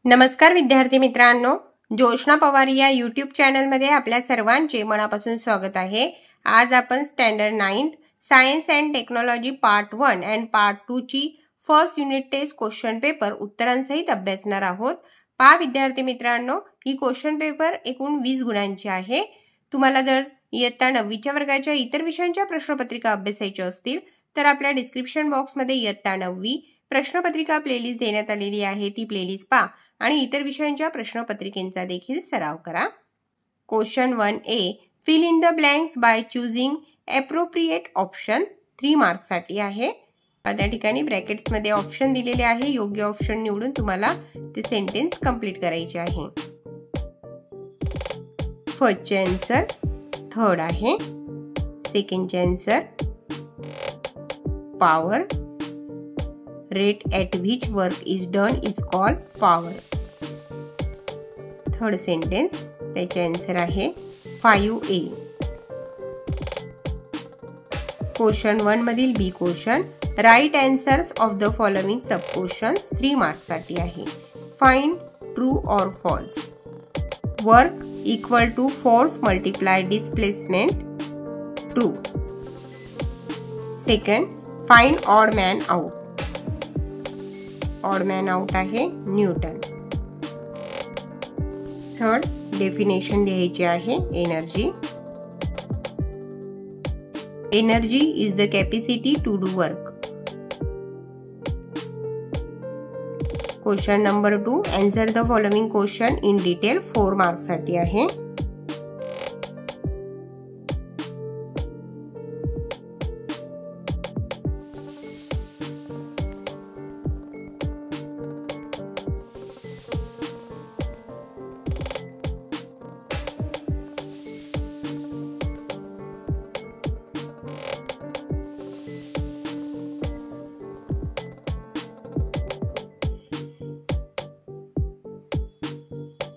नमस्कार विद्यार्थी मित्रांनो, जोशना पवार या यूट्यूब चॅनलमध्ये आपल्या सर्वांचे मनापासून स्वागत आहे। आज आपण standard 9 science and technology part 1 and part 2 ची first unit test question paper उत्तरांसहित अभ्यासणार आहोत। पहा विद्यार्थी मित्रांनो, ही क्वेश्चन पेपर एकूण 20 गुणांची आहे। तुम्हाला जर इयत्ता 9च्या वर्गाच्या इतर विषयांच्या प्रश्नपत्रिका अभ्यासायच्या असतील तर आपल्या डिस्क्रिप्शन बॉक्समध्ये इयत्ता 9वी प्रश्नपत्रिका प्लेलिस्ट देण्यात आलेली आहे, ती प्लेलिस्ट पहा आणि इतर विषयांच्या प्रश्नपत्रिकेचा देखील सराव करा। Question 1A, fill in the blanks by choosing appropriate option 3 marks साठी आहे। त्या ठिकाणी ब्रॅकेट्स मध्ये ऑप्शन दिलेले आहे, योग्य ऑप्शन निवडून तुम्हाला ते सेंटेन्स कंप्लीट करायचे आहे। फर्स्टचे आन्सर थर्ड आहे, सेकंडचे answer power, rate at which work is done is called power। Third sentence त्याचे आन्सर आहे 5A। क्वेश्चन 1 मधील B question, write answers of the following sub questions 3 marks साठी आहे। फाइंड ट्रू और false. Work equal to force multiply displacement, true. Second, find odd man out. Odd man out आहे Newton. Third, definition लिहायची आहे energy. Energy is the capacity to do work. Question number 2, answer the following question in detail 4 marks साठी आहे।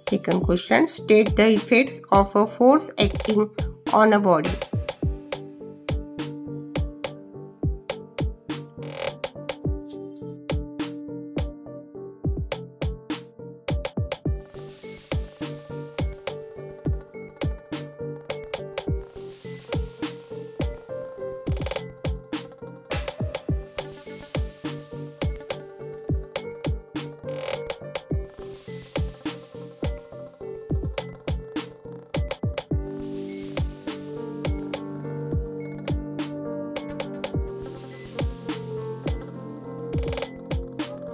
Second question, state the effects of a force acting on a body।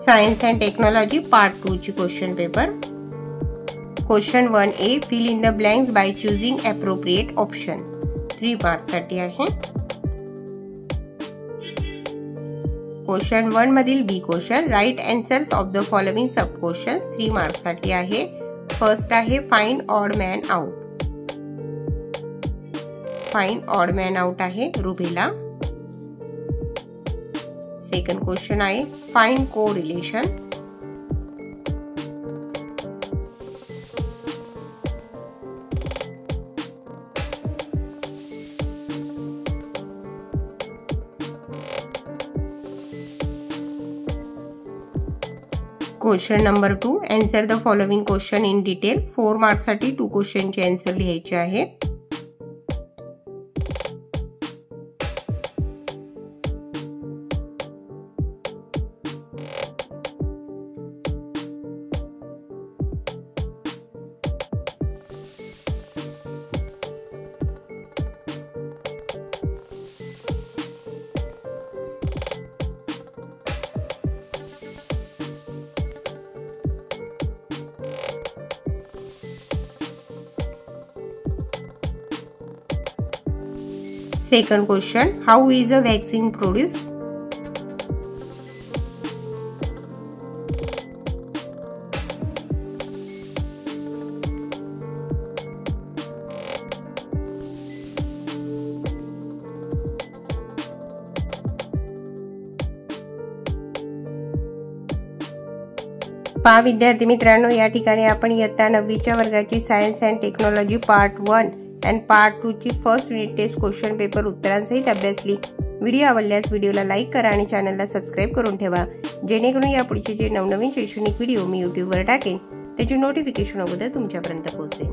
Science and technology part 2 ची question paper. Question 1A, fill in the blanks by choosing appropriate option 3 marks साठी आहे। Question 1 मधील B question, write answers of the following sub questions 3 marks साठी आहे। First आहे find odd man out. Find odd man out आहे rubella. Second question आहे find correlation. Question number 2, answer the following question in detail 4 marks साठी 2 क्वेश्चनचे answer लिहायचे आहेत। Second question, how is a vaccine produced? पहा विद्यार्थी मित्रांनो, या ठिकाणी आपण इयत्ता 9च्या वर्गाची science and technology part 1 and part 2 ची first unit test question paper उत्तरांसहित अभ्यासली। व्हिडिओ आवडल्यास व्हिडिओला लाईक करा आणि चॅनलला सबस्क्राईब करून ठेवा, जेणेकरून यापुढचे जे नवनवीन शैक्षणिक व्हिडिओ मी यूट्यूबवर टाकेन त्याचे नोटिफिकेशन अगोदर तुमच्यापर्यंत पोहोचेल।